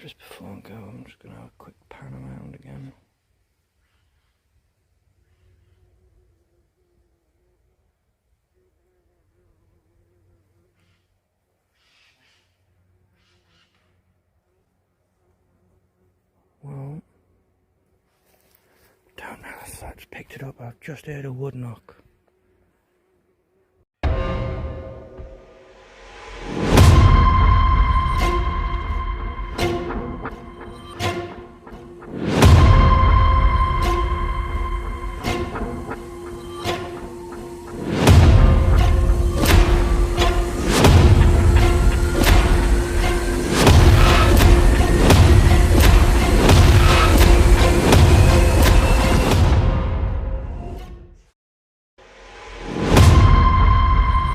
Just before I go, I'm just going to have a quick pan around again. Well, don't know if that's picked it up. I've just heard a woodknock.